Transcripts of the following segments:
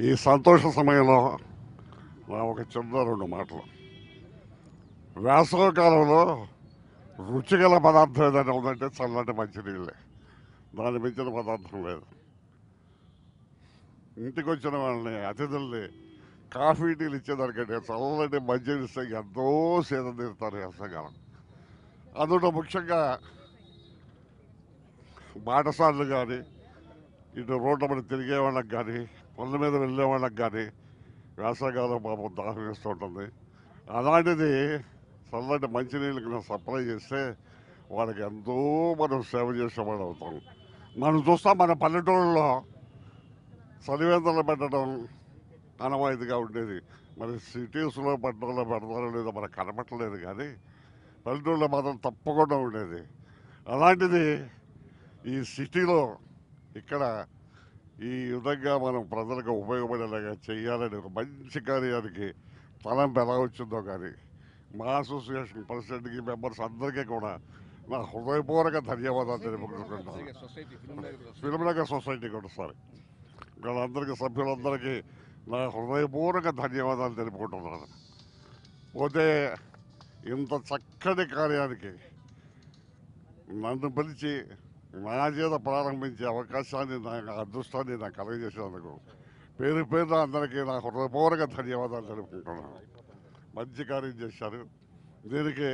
ఈ సంతోష సమయంలో నా ఒక చిన్న రెండు మాటలు. వేసవకాలంలో రుచిగల పదార్థం ఏదైనా ఉందంటే చల్లటి మంచినీళ్ళే. దాని మించిన పదార్థం లేదు. ఇంటికి వచ్చిన వాళ్ళని, అతిథుల్ని కాఫీ టీలు ఇచ్చేదానికంటే చల్లటి మంచినీళ్ళు ఇస్తే ఎంతో సేద తీరుతారు వేసవకాలం. అందులో ముఖ్యంగా బాటసార్లు కానీ, ఇటు రోడ్ల మీద తిరిగే వాళ్ళకి కానీ, పనుల మీద వెళ్ళే వాళ్ళకి కానీ వేసవకాలం పాపం దాహం వేస్తూ ఉంటుంది. అలాంటిది చల్లటి మంచినీళ్ళకి సప్లై చేస్తే వాళ్ళకి ఎంతో మనం సేవ చేసేవాళ్ళు అవుతాం. మనం చూస్తాం మన పల్లెటూళ్ళలో చలివేంద్రాలు పెట్టడం అనవాయితీగా ఉండేది. మరి సిటీస్లో పట్టణంలో పెడతారో లేదో మనకు కనపట్టలేదు, కానీ పల్లెటూళ్ళలో మాత్రం తప్పకుండా ఉండేది. అలాంటిది ఈ సిటీలో ఇక్కడ ఈ విధంగా మనం ప్రజలకు ఉపయోగపడేలాగా చేయాలని ఒక మంచి కార్యానికి తలంపు ఎలా వచ్చిందో కానీ మా అసోసియేషన్ ప్రెసిడెంట్కి, మెంబర్స్ అందరికీ కూడా నా హృదయపూర్వక ధన్యవాదాలు తెలుపుకుంటున్నాను. ఫిల్మ్నగర్ సొసైటీ కూడా వాళ్ళందరికీ, సభ్యులందరికీ నా హృదయపూర్వక ధన్యవాదాలు తెలుపుకుంటున్నాను. పోతే ఇంత చక్కటి కార్యానికి నన్ను పిలిచి నా చేత ప్రారంభించే అవకాశాన్ని, నా అదృష్టాన్ని నాకు కలుగజేసినందుకు పేరు పేరున అందరికీ నా హృదయపూర్వక ధన్యవాదాలు తెలుపుకుంటున్నాను. మంచి కార్యం చేశారు. దీనికి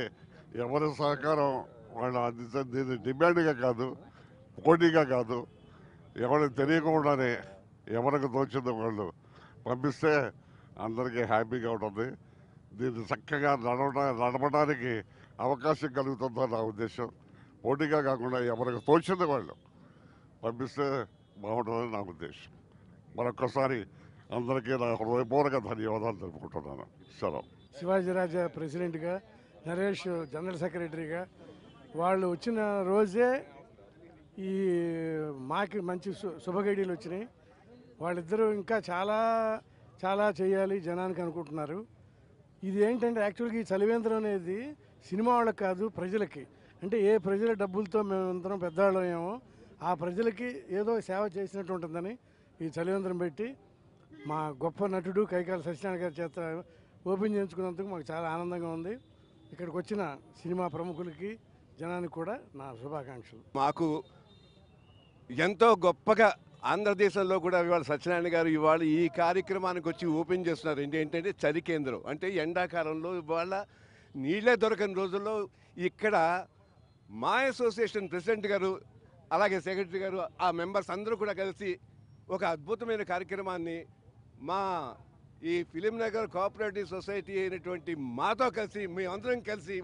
ఎవరి సహకారం వాళ్ళు అందించారు. దీన్ని డిమాండ్గా కాదు, పోటీగా కాదు, ఎవరికి తెలియకుండానే ఎవరికి తోచిందో వాళ్ళు పంపిస్తే అందరికీ హ్యాపీగా ఉంటుంది. దీన్ని చక్కగా నడపడానికి అవకాశం కలుగుతుందో నా ఉద్దేశం. పోటీగా కాకుండా ఎవరికి తోచింది వాళ్ళు పంపిస్తే బాగుంటుందని నా ఉద్దేశం. మరొక్కసారి అందరికీ నా హృదయపూర్వక ధన్యవాదాలు తెలుపుకుంటున్నాను. సెలవు. శివాజీరాజా ప్రెసిడెంట్గా, నరేష్ జనరల్ సెక్రటరీగా వాళ్ళు వచ్చిన రోజే ఈ మాకి మంచి శుభగడియలు వచ్చినాయి. వాళ్ళిద్దరూ ఇంకా చాలా చాలా చేయాలి జనానికి అనుకుంటున్నారు. ఇది ఏంటంటే యాక్చువల్గా ఈ చలివేంద్రం అనేది సినిమా వాళ్ళకి కాదు, ప్రజలకి. అంటే ఏ ప్రజల డబ్బులతో మేమందరం పెద్దవాళ్ళం ఏమో ఆ ప్రజలకి ఏదో సేవ చేసినట్టు ఉంటుందని ఈ చలివేంద్రం పెట్టి మా గొప్ప నటుడు కైకాల సత్యనారాయణ గారి చేత ఓపెన్ చేయించుకున్నందుకు మాకు చాలా ఆనందంగా ఉంది. ఇక్కడికి వచ్చిన సినిమా ప్రముఖులకి, జనానికి కూడా నా శుభాకాంక్షలు. మాకు ఎంతో గొప్పగా ఆంధ్రదేశంలో కూడా ఇవాళ సత్యనారాయణ గారు ఇవాళ ఈ కార్యక్రమానికి వచ్చి ఓపెన్ చేస్తున్నారు. ఏంటంటే చలి కేంద్రం. అంటే ఎండాకాలంలో ఇవాళ నీళ్ళే దొరకని రోజుల్లో ఇక్కడ మా అసోసియేషన్ ప్రెసిడెంట్ గారు, అలాగే సెక్రటరీ గారు, ఆ మెంబర్స్ అందరూ కూడా కలిసి ఒక అద్భుతమైన కార్యక్రమాన్ని మా ఈ ఫిలింనగర్ కోఆపరేటివ్ సొసైటీ అయినటువంటి మాతో కలిసి మేమందరం కలిసి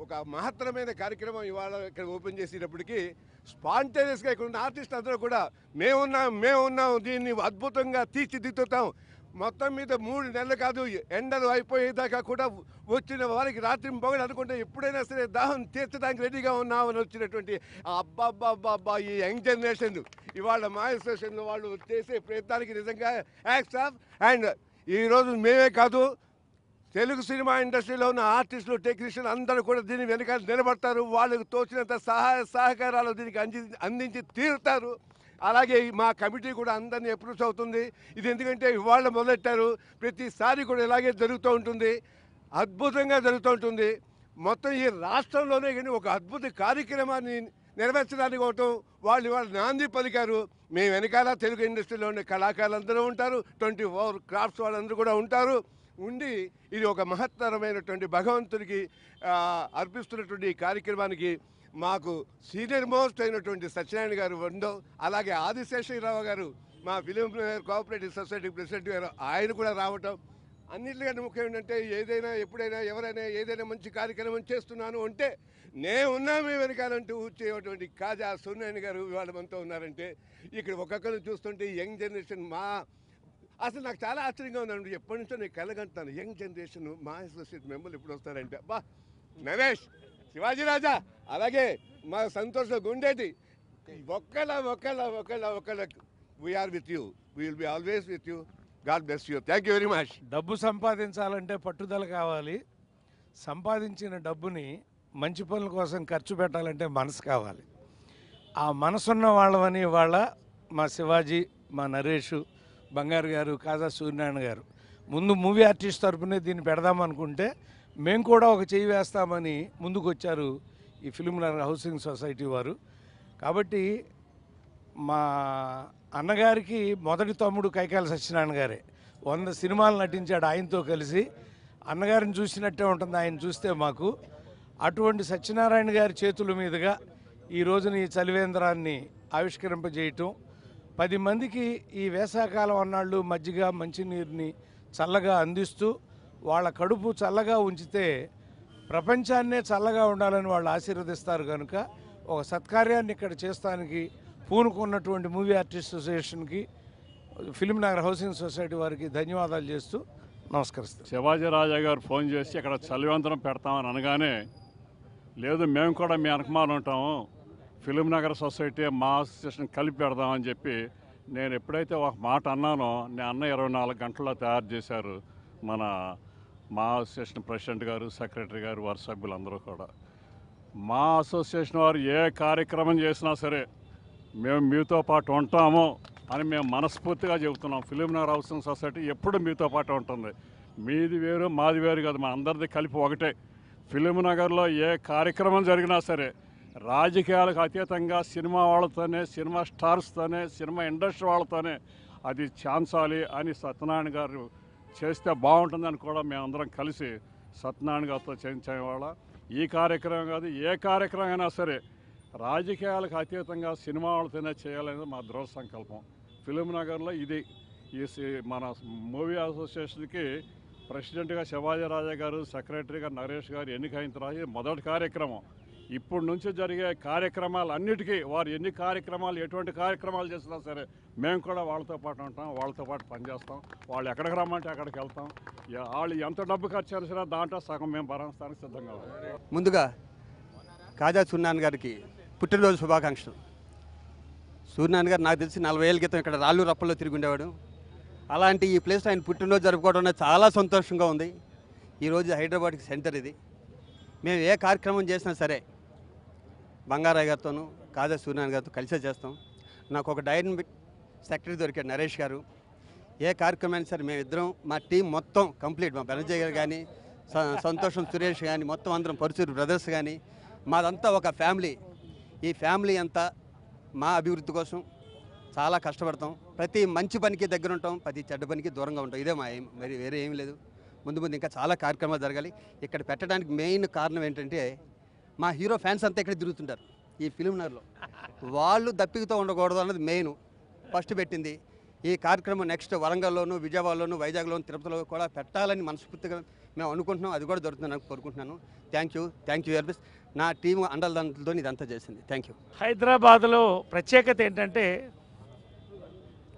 ఒక మహత్తరమైన కార్యక్రమం ఇవాళ ఇక్కడ ఓపెన్ చేసేటప్పటికి స్పాంటేనియస్గా ఇక్కడ ఉన్న ఆర్టిస్ట్ అందరూ కూడా మేమున్నాం దీన్ని అద్భుతంగా తీర్చిదిద్దుతాం. మొత్తం మీద 3 నెలలు కాదు, ఎండలు అయిపోయేదాకా కూడా వచ్చిన వారికి రాత్రి పొగలు అనుకుంటే ఎప్పుడైనా సరే దాహం తీర్చడానికి రెడీగా ఉన్నామని వచ్చినటువంటి అబ్బాబ్బాబ్బా ఈ యంగ్ జనరేషన్ ఇవాళ మా అసోసియేషన్లో వాళ్ళు చేసే ప్రయత్నానికి నిజంగా హ్యాట్స్ ఆఫ్. అండ్ ఈరోజు మేమే కాదు, తెలుగు సినిమా ఇండస్ట్రీలో ఉన్న ఆర్టిస్టులు, టెక్నీషియన్ అందరూ కూడా దీని వెనకాల నిలబడతారు. వాళ్ళకు తోచినంత సహాయ సహకారాలు దీనికి అందించి తీరుతారు. అలాగే మా కమిటీ కూడా అందరినీ అప్రూవ్ అవుతుంది. ఇది ఎందుకంటే ఇవాళ మొదలెట్టారు, ప్రతిసారి కూడా ఇలాగే జరుగుతూ ఉంటుంది, అద్భుతంగా జరుగుతూ ఉంటుంది. మొత్తం ఈ రాష్ట్రంలోనే కానీ ఒక అద్భుత కార్యక్రమాన్ని నెరవేర్చడానికి అవటం వాళ్ళు ఇవాళ నాంది పలికారు. మేము వెనకాల తెలుగు ఇండస్ట్రీలో ఉండే కళాకారులందరూ ఉంటారు, 24 క్రాఫ్ట్స్ వాళ్ళందరూ కూడా ఉంటారు. ఉండి ఇది ఒక మహత్తరమైనటువంటి భగవంతుడికి అర్పిస్తున్నటువంటి ఈ కార్యక్రమానికి మాకు సీనియర్ మోస్ట్ అయినటువంటి సత్యనారాయణ గారు ఉండవు, అలాగే ఆదిశేషరావు గారు మా ఫిలిం కోఆపరేటివ్ సొసైటీ ప్రెసిడెంట్ గారు ఆయన కూడా రావటం. అన్నింటికంటే ముఖ్యం ఏంటంటే ఏదైనా ఎప్పుడైనా ఎవరైనా ఏదైనా మంచి కార్యక్రమం చేస్తున్నాను అంటే నేనున్నా మీ వెనకాలంటూ వచ్చేటువంటి కాజా సూర్యనారాయణ గారు ఇవాళ మనతో ఉన్నారంటే ఇక్కడ ఒక్కొక్కరు చూస్తుంటే యంగ్ జనరేషన్ అసలు నాకు చాలా ఆశ్చర్యంగా ఉందండి. ఎప్పటి నుంచో నేను కలగంటున్నాను యంగ్ జనరేషన్ మా అసోసియేట్ మెంబర్లు ఎప్పుడు వస్తారంటే అబ్బా నరేష్, శివాజీ రాజా, అలాగే మా సంతోష్ గుండేటి ఒకళ్ళ we are with you, we will be always with you. God bless you. Thank you very much. డబ్బు సంపాదించాలంటే పట్టుదల కావాలి. సంపాదించిన డబ్బుని మంచి పనుల కోసం ఖర్చు పెట్టాలంటే మనసు కావాలి. ఆ మనసున్న వాళ్ళమని వాళ్ళ మా శివాజీ, మా నరేష్, బంగారు గారు, కాజా సూర్యనారాయణ గారు ముందు మూవీ ఆర్టిస్ట్ తరపునే దీన్ని పెడదామనుకుంటే మేము కూడా ఒక చేయి వేస్తామని ముందుకు వచ్చారు ఈ ఫిల్మ్ నగర్ హౌసింగ్ సొసైటీ వారు. కాబట్టి మా అన్నగారికి మొదటి తమ్ముడు కైకాల సత్యనారాయణ గారే 100 సినిమాలు నటించాడు ఆయనతో కలిసి. అన్నగారిని చూసినట్టే ఉంటుంది ఆయన చూస్తే మాకు. అటువంటి సత్యనారాయణ గారి చేతుల మీదుగా ఈ రోజున ఈ చలివేంద్రాన్ని ఆవిష్కరింపజేయటం, 10 మందికి ఈ వేసవకాలం అన్నాళ్ళు మజ్జిగ మంచినీరుని చల్లగా అందిస్తూ వాళ్ళ కడుపు చల్లగా ఉంచితే ప్రపంచాన్నే చల్లగా ఉండాలని వాళ్ళు ఆశీర్వదిస్తారు కనుక ఒక సత్కార్యాన్ని ఇక్కడ చేస్తానికి పూనుకున్నటువంటి మూవీ ఆర్టిస్ట్ అసోసియేషన్కి, ఫిల్మ్ నగర్ హౌసింగ్ సొసైటీ వారికి ధన్యవాదాలు చేస్తూ నమస్కరిస్తాను. శివాజీ రాజా గారు ఫోన్ చేసి ఇక్కడ చలివేంద్రం పెడతామని అనగానే, లేదు మేము కూడా మీ వెనకమాల ఉంటాము, ఫిల్మ్ నగర్ సొసైటీ మా అసోసియేషన్ కలిపి పెడదామని చెప్పి నేను ఎప్పుడైతే ఒక మాట అన్నానో, నేను అన్న 24 గంటల్లో తయారు చేశారు మన మా అసోసియేషన్ ప్రెసిడెంట్ గారు, సెక్రటరీ గారు, వారి సభ్యులందరూ కూడా. మా అసోసియేషన్ వారు ఏ కార్యక్రమం చేసినా సరే మేము మీతో పాటు ఉంటాము అని మేము మనస్ఫూర్తిగా చెబుతున్నాం. ఫిల్మ్ నగర్ హౌసింగ్ సొసైటీ ఎప్పుడు మీతో పాటు ఉంటుంది. మీది వేరు మాది వేరు కాదు, మన అందరిది కలిపి ఒకటే. ఫిల్మ్ నగర్లో ఏ కార్యక్రమం జరిగినా సరే రాజకీయాలకు అతీతంగా సినిమా వాళ్ళతోనే, సినిమా స్టార్స్తోనే, సినిమా ఇండస్ట్రీ వాళ్ళతోనే అది ఛాన్సాలి అని సత్యనారాయణ గారు చేస్తే బాగుంటుందని కూడా మేమందరం కలిసి సత్యనారాయణ గారితో చేయించాం. వాళ్ళ ఈ కార్యక్రమం కాదు, ఏ కార్యక్రమం అయినా సరే రాజకీయాలకు అతీతంగా సినిమా వాళ్ళతోనే చేయాలనేది మా దృఢ సంకల్పం. ఫిల్మ్ నగర్లో ఇది మన మూవీ అసోసియేషన్కి ప్రెసిడెంట్గా శివాజీ రాజా గారు, సెక్రటరీగా నరేష్ గారు ఎన్నికైన తర్వాత ఇది మొదటి కార్యక్రమం. ఇప్పుడు నుంచి జరిగే కార్యక్రమాలు అన్నిటికీ వారు ఎన్ని కార్యక్రమాలు, ఎటువంటి కార్యక్రమాలు చేసినా సరే మేము కూడా వాళ్ళతో పాటు ఉంటాం, వాళ్ళతో పాటు పనిచేస్తాం. వాళ్ళు ఎక్కడికి రమ్మంటే అక్కడికి వెళ్తాం. వాళ్ళు ఎంత డబ్బు ఖర్చు చేసినా దాంట్లో సగం మేము భరించడానికి సిద్ధంగా ఉన్నాం. ముందుగా కాజా సూర్యనారాయణ గారికి పుట్టినరోజు శుభాకాంక్షలు. సూర్యనారాయణ గారు నాకు తెలిసి 40 ఏళ్ళ క్రితం ఇక్కడ రాళ్ళు రప్పల్లో తిరిగి ఉండేవాడు. అలాంటి ఈ ప్లేస్ ఆయన పుట్టినరోజు జరుపుకోవడం అనేది చాలా సంతోషంగా ఉంది. ఈరోజు హైదరాబాద్కి సెంటర్ ఇది. మేము ఏ కార్యక్రమం చేసినా సరే బంగారాయ్ గారితోనూ కాజా సూర్యనారాయణ గారితో కలిసే చేస్తాం. నాకు ఒక డైనమిక్ సెక్రటరీ దొరికాడు నరేష్ గారు. ఏ కార్యక్రమాన్ని సరే మేమిద్దరం, మా టీం మొత్తం కంప్లీట్, మా బెనర్జీ గారు కానీ, సంతోషం సురేష్ కానీ, మొత్తం అందరం పరుచూరు బ్రదర్స్ కానీ, మాదంతా ఒక ఫ్యామిలీ. ఈ ఫ్యామిలీ అంతా మా అభివృద్ధి కోసం చాలా కష్టపడతాం. ప్రతి మంచి పనికి దగ్గర ఉంటాం, ప్రతి చెడ్డ పనికి దూరంగా ఉంటాం. ఇదే మా ఏం, మరి వేరే ఏమీ లేదు. ముందు ముందు ఇంకా చాలా కార్యక్రమాలు జరగాలి. ఇక్కడ పెట్టడానికి మెయిన్ కారణం ఏంటంటే మా హీరో ఫ్యాన్స్ అంతా ఇక్కడ తిరుగుతుంటారు ఈ ఫిల్మ్ నగర్లో. వాళ్ళు దప్పికతో ఉండకూడదు అన్నది మెయిన్ ఫస్ట్ పెట్టింది. ఈ కార్యక్రమం నెక్స్ట్ వరంగల్లోను, విజయవాడలోను, వైజాగ్లోను, తిరుపతిలో కూడా పెట్టాలని మనస్ఫూర్తిగా మేము అనుకుంటున్నాం. అది కూడా దొరుకుతుందని కోరుకుంటున్నాను. Thank you very much. నా టీము అండలదండలతో ఇదంతా చేసింది. Thank you. హైదరాబాద్లో ప్రత్యేకత ఏంటంటే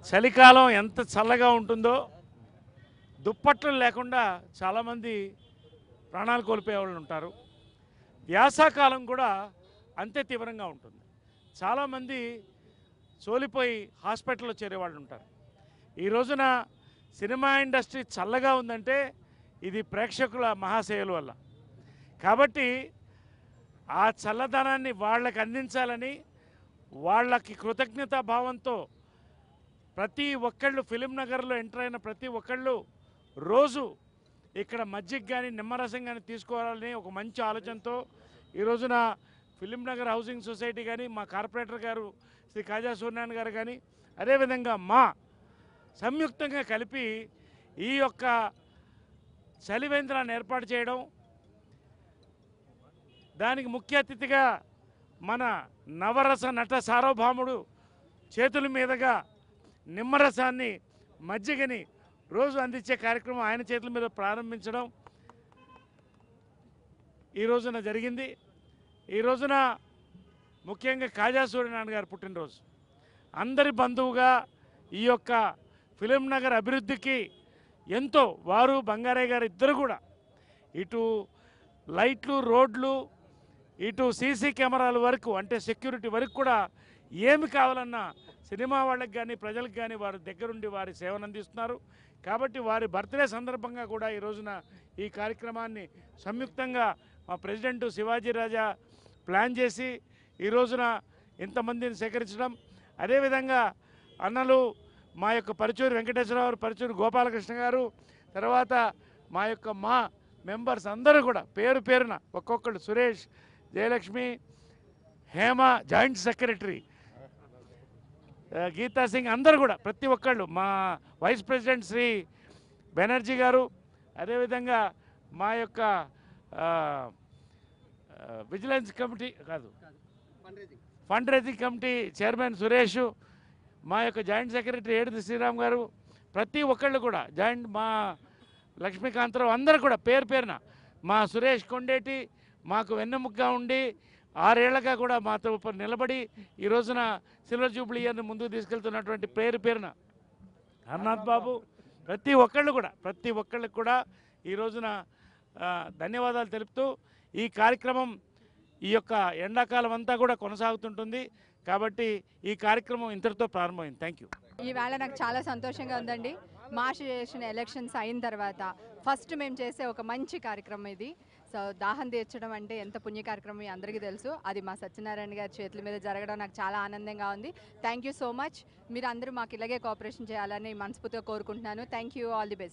చలికాలం ఎంత చల్లగా ఉంటుందో దుప్పట్లు లేకుండా చాలామంది ప్రాణాలు కోల్పోయే వాళ్ళు ఉంటారు. వ్యాసాకాలం కూడా అంతే తీవ్రంగా ఉంటుంది. చాలామంది సోలిపోయి హాస్పిటల్లో చేరేవాళ్ళు ఉంటారు. ఈ రోజున సినిమా ఇండస్ట్రీ చల్లగా ఉందంటే ఇది ప్రేక్షకుల మహాసేవల వల్ల. కాబట్టి ఆ చల్లదనాన్ని వాళ్ళకి అందించాలని, వాళ్ళకి కృతజ్ఞతా భావంతో ప్రతి ఒక్కళ్ళు ఫిల్మ్ నగర్లో ఎంటర్ అయిన ప్రతి ఒక్కళ్ళు రోజు ఇక్కడ మజ్జిగ కానీ నిమ్మరసం కానీ తీసుకోవాలని ఒక మంచి ఆలోచనతో ఈ రోజున ఫిల్మ్ నగర్ హౌసింగ్ సొసైటీ కానీ, మా కార్పొరేటర్ గారు శ్రీ కాజా సూర్యనారాయణ గారు కానీ, అదేవిధంగా మా సంయుక్తంగా కలిపి ఈ యొక్క చలివేంద్రాన్ని ఏర్పాటు చేయడం, దానికి ముఖ్య అతిథిగా మన నవరస నట సార్వభౌముడు చేతుల మీదుగా నిమ్మరసాన్ని, మజ్జిగని రోజు అందించే కార్యక్రమం ఆయన చేతుల మీద ప్రారంభించడం ఈ రోజున జరిగింది. ఈ రోజున ముఖ్యంగా కాజా సూర్యనారాయణ గారు పుట్టినరోజు. అందరి బంధువుగా ఈ యొక్క ఫిల్మ్ నగర్ అభివృద్ధికి ఎంతో వారు, బంగారయ్య గారు ఇద్దరు కూడా ఇటు లైట్లు, రోడ్లు, ఇటు సీసీ కెమెరాల వరకు, అంటే సెక్యూరిటీ వరకు కూడా ఏమి కావాలన్నా సినిమా వాళ్ళకి కానీ ప్రజలకు కానీ వారి దగ్గరుండి వారి సేవను అందిస్తున్నారు. కాబట్టి వారి బర్త్డే సందర్భంగా కూడా ఈ రోజున ఈ కార్యక్రమాన్ని సంయుక్తంగా మా ప్రెసిడెంట్ శివాజీ రాజా ప్లాన్ చేసి ఈ రోజున ఇంతమందిని సేకరించడం, అదేవిధంగా అన్నలు మా యొక్క పరుచూరి వెంకటేశ్వరరావు గారు, పరుచూరి గోపాలకృష్ణ గారు, తర్వాత మా యొక్క మెంబర్స్ అందరూ కూడా పేరు పేరున ఒక్కొక్కళ్ళు, సురేష్, జయలక్ష్మి, హేమ, జాయింట్ సెక్రటరీ గీతా సింగ్, అందరూ కూడా ప్రతి ఒక్కళ్ళు, మా వైస్ ప్రెసిడెంట్ శ్రీ బెనర్జీ గారు, అదేవిధంగా మా యొక్క విజిలెన్స్ కమిటీ కాదు fund raising committee chairman Suresh, మా యొక్క జాయింట్ సెక్రటరీ ఏడుది శ్రీరామ్ గారు, ప్రతి ఒక్కళ్ళు కూడా మా లక్ష్మీకాంతరావు, అందరూ కూడా పేరు పేరున, మా సురేష్ కొండేటి మాకు వెన్నెముకగా ఉండి 6 ఏళ్లగా కూడా మాతో నిలబడి ఈ రోజున సిల్వర్ జూబ్లీ ఇయర్ని ముందుకు తీసుకెళ్తున్నటువంటి పేరు పేరున హర్నాథ్ బాబు, ప్రతి ఒక్కళ్ళకి కూడా ఈ రోజున ధన్యవాదాలు తెలుపుతూ ఈ కార్యక్రమం ఈ యొక్క ఎండాకాలం అంతా కూడా కొనసాగుతుంటుంది. కాబట్టి ఈ కార్యక్రమం ఇంతటితో ప్రారంభమైంది. Thank you. ఈవేళ నాకు చాలా సంతోషంగా ఉందండి. మా అసోసియేషన్ ఎలక్షన్స్ అయిన తర్వాత ఫస్ట్ మేము చేసే ఒక మంచి కార్యక్రమం ఇది. సో దాహం తీర్చడం అంటే ఎంత పుణ్య కార్యక్రమం మీ అందరికీ తెలుసు. అది మా సత్యనారాయణ గారి చేతుల మీద జరగడం నాకు చాలా ఆనందంగా ఉంది. Thank you so much. మీరు అందరూ మాకు ఇలాగే కోఆపరేషన్ చేయాలని మనస్ఫూర్తిగా కోరుకుంటున్నాను. Thank you. All the best.